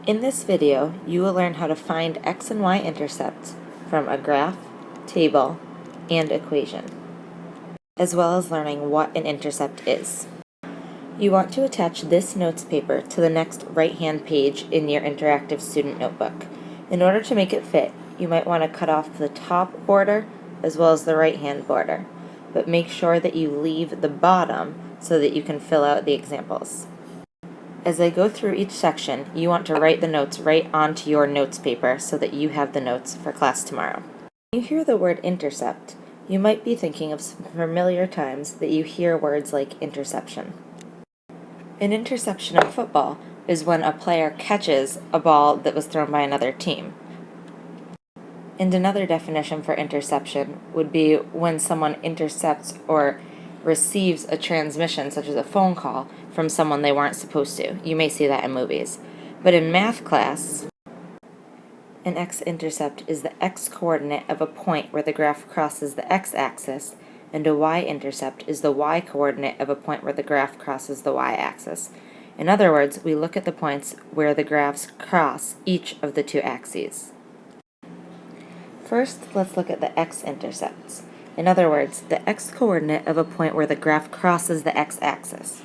In this video, you will learn how to find x and y intercepts from a graph, table, and equation, as well as learning what an intercept is. You want to attach this notes paper to the next right-hand page in your interactive student notebook. In order to make it fit, you might want to cut off the top border as well as the right-hand border, but make sure that you leave the bottom so that you can fill out the examples. As I go through each section, you want to write the notes right onto your notes paper so that you have the notes for class tomorrow. When you hear the word intercept, you might be thinking of some familiar times that you hear words like interception. An interception in football is when a player catches a ball that was thrown by another team. And another definition for interception would be when someone intercepts or receives a transmission, such as a phone call, from someone they weren't supposed to. You may see that in movies. But in math class, an x-intercept is the x-coordinate of a point where the graph crosses the x-axis, and a y-intercept is the y-coordinate of a point where the graph crosses the y-axis. In other words, we look at the points where the graphs cross each of the two axes. First, let's look at the x-intercepts. In other words, the x-coordinate of a point where the graph crosses the x-axis.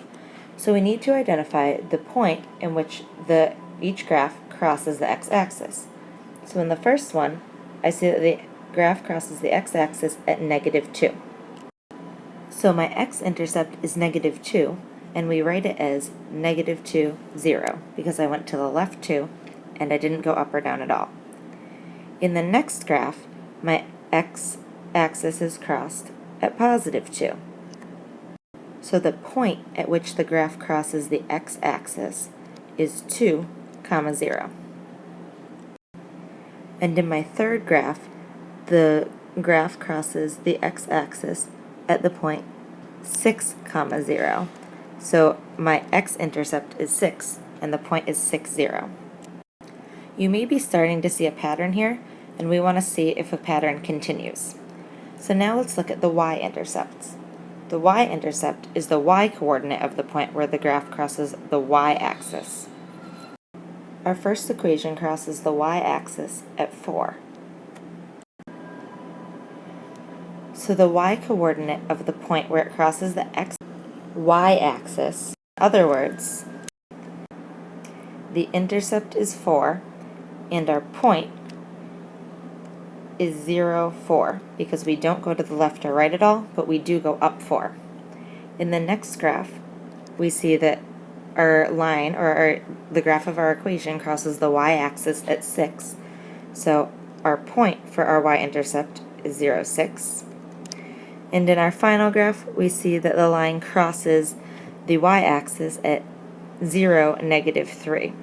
So we need to identify the point in which each graph crosses the x-axis. So in the first one, I see that the graph crosses the x-axis at -2. So my x-intercept is -2, and we write it as -2, 0, because I went to the left 2, and I didn't go up or down at all. In the next graph, my x-axis is crossed at +2. So the point at which the graph crosses the x-axis is 2, 0. And in my third graph, the graph crosses the x-axis at the point 6, 0. So my x-intercept is 6, and the point is 6, 0. You may be starting to see a pattern here, and we want to see if a pattern continues. So now let's look at the y-intercepts. The y-intercept is the y-coordinate of the point where the graph crosses the y-axis. Our first equation crosses the y-axis at 4. So the y-coordinate of the point where it crosses the y-axis, in other words, the intercept is 4, and our point is 0, 4, because we don't go to the left or right at all, but we do go up 4. In the next graph, we see that our line, or the graph of our equation, crosses the y-axis at 6. So our point for our y-intercept is 0, 6. And in our final graph, we see that the line crosses the y-axis at 0, -3.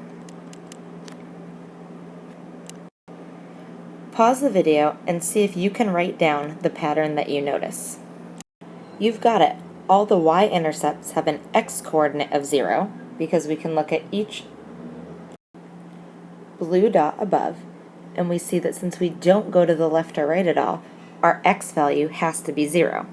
Pause the video and see if you can write down the pattern that you notice. You've got it. All the y-intercepts have an x-coordinate of 0, because we can look at each blue dot above, and we see that since we don't go to the left or right at all, our x value has to be 0.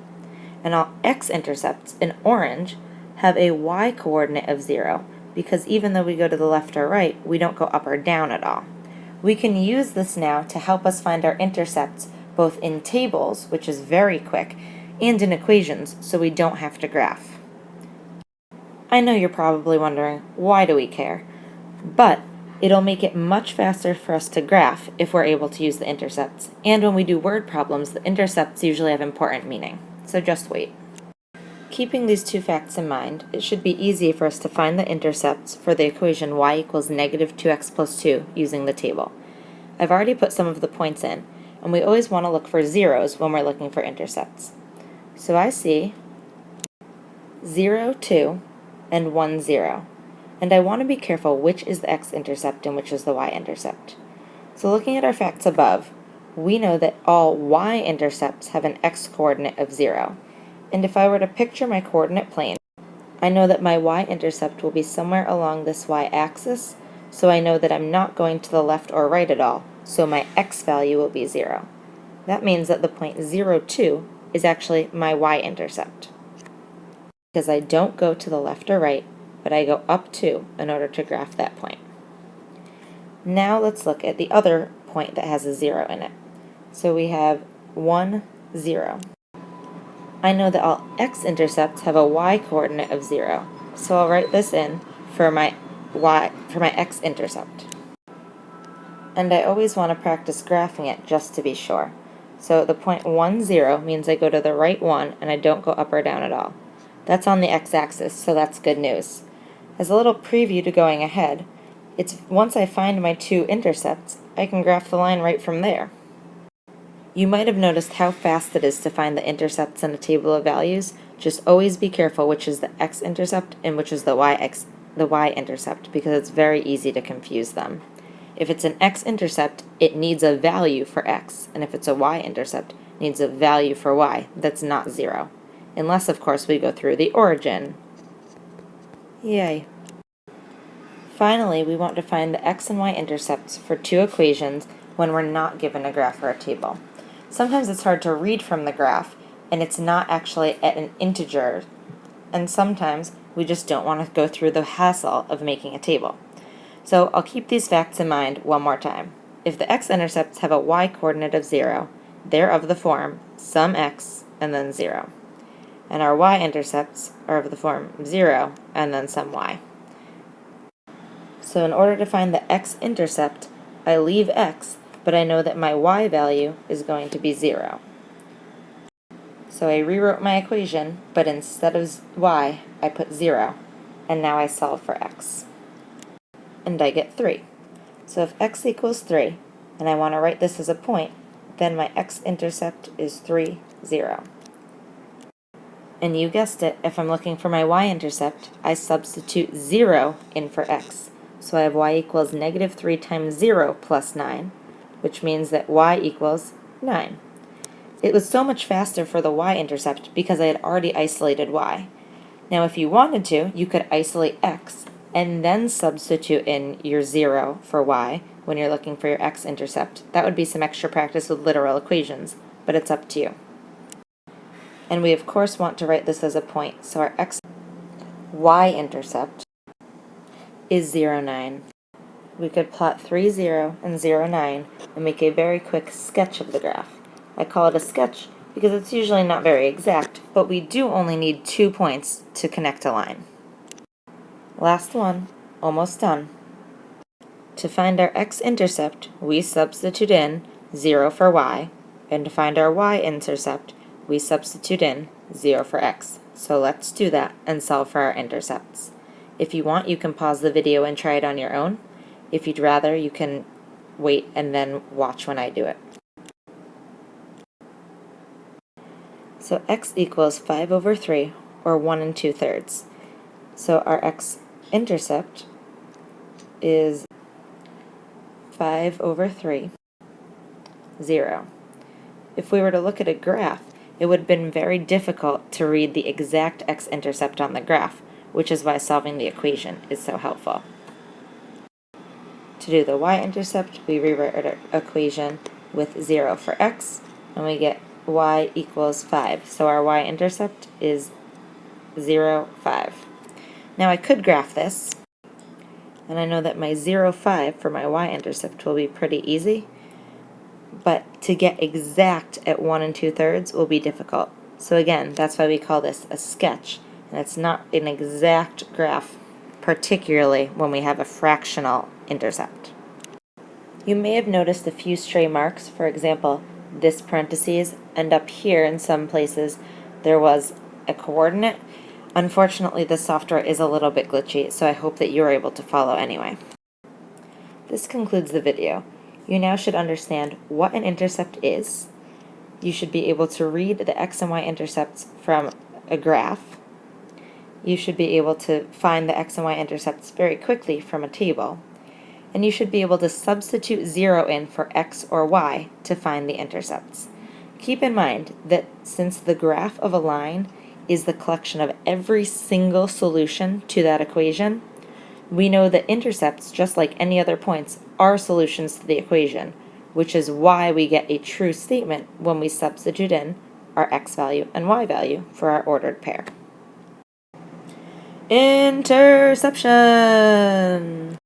And all x-intercepts in orange have a y-coordinate of 0, because even though we go to the left or right, we don't go up or down at all. We can use this now to help us find our intercepts both in tables, which is very quick, and in equations, so we don't have to graph. I know you're probably wondering, why do we care? But it'll make it much faster for us to graph if we're able to use the intercepts. And when we do word problems, the intercepts usually have important meaning, so just wait. Keeping these two facts in mind, it should be easy for us to find the intercepts for the equation y equals -2x plus 2 using the table. I've already put some of the points in, and we always want to look for zeros when we're looking for intercepts. So I see 0, 2, and 1, 0. And I want to be careful which is the x-intercept and which is the y-intercept. So looking at our facts above, we know that all y-intercepts have an x-coordinate of 0. And if I were to picture my coordinate plane, I know that my y-intercept will be somewhere along this y-axis, so I know that I'm not going to the left or right at all, so my x value will be 0. That means that the point 0, 2 is actually my y-intercept, because I don't go to the left or right, but I go up 2 in order to graph that point. Now let's look at the other point that has a 0 in it. So we have 1, 0. I know that all x-intercepts have a y-coordinate of 0, so I'll write this in for my x-intercept. And I always want to practice graphing it just to be sure. So the point 1, 0 means I go to the right one and I don't go up or down at all. That's on the x-axis, so that's good news. As a little preview to going ahead, it's once I find my two intercepts, I can graph the line right from there. You might have noticed how fast it is to find the intercepts in a table of values. Just always be careful which is the x-intercept and which is the y-intercept, because it's very easy to confuse them. If it's an x-intercept, it needs a value for x, and if it's a y-intercept, it needs a value for y that's not 0. Unless, of course, we go through the origin. Yay. Finally, we want to find the x and y intercepts for two equations when we're not given a graph or a table. Sometimes it's hard to read from the graph, and it's not actually at an integer, and sometimes we just don't want to go through the hassle of making a table. So I'll keep these facts in mind one more time. If the x-intercepts have a y-coordinate of 0, they're of the form some x and then 0. And our y-intercepts are of the form 0 and then some y. So in order to find the x-intercept, I leave x, but I know that my y value is going to be 0. So I rewrote my equation, but instead of y, I put 0, and now I solve for x. And I get 3. So if x equals 3, and I want to write this as a point, then my x-intercept is 3, 0. And you guessed it, if I'm looking for my y-intercept, I substitute 0 in for x. So I have y equals negative 3 times 0 plus 9, which means that y equals 9. It was so much faster for the y-intercept because I had already isolated y. Now if you wanted to, you could isolate x and then substitute in your 0 for y when you're looking for your x-intercept. That would be some extra practice with literal equations, but it's up to you. And we of course want to write this as a point, so our y-intercept is 0, 9. We could plot 3, 0 and 0, 9 and make a very quick sketch of the graph. I call it a sketch because it's usually not very exact, but we do only need 2 points to connect a line. Last one, almost done. To find our x-intercept, we substitute in 0 for y, and to find our y-intercept, we substitute in 0 for x. So let's do that and solve for our intercepts. If you want, you can pause the video and try it on your own. If you'd rather, you can wait and then watch when I do it. So x equals 5 over 3, or 1 2/3. So our x-intercept is 5 over 3, 0. If we were to look at a graph, it would have been very difficult to read the exact x-intercept on the graph, which is why solving the equation is so helpful. To do the y-intercept, we rewrite our equation with 0 for x, and we get y equals 5. So our y-intercept is 0, 5. Now I could graph this, and I know that my 0, 5 for my y-intercept will be pretty easy, but to get exact at 1 2/3 will be difficult. So again, that's why we call this a sketch, and it's not an exact graph, particularly when we have a fractional intercept. You may have noticed a few stray marks. For example, this parentheses, and up here in some places there was a coordinate. Unfortunately, the software is a little bit glitchy, so I hope that you're able to follow anyway. This concludes the video. You now should understand what an intercept is. You should be able to read the x and y intercepts from a graph. You should be able to find the x and y intercepts very quickly from a table. And you should be able to substitute 0 in for x or y to find the intercepts. Keep in mind that since the graph of a line is the collection of every single solution to that equation, we know that intercepts, just like any other points, are solutions to the equation, which is why we get a true statement when we substitute in our x value and y value for our ordered pair. Interception!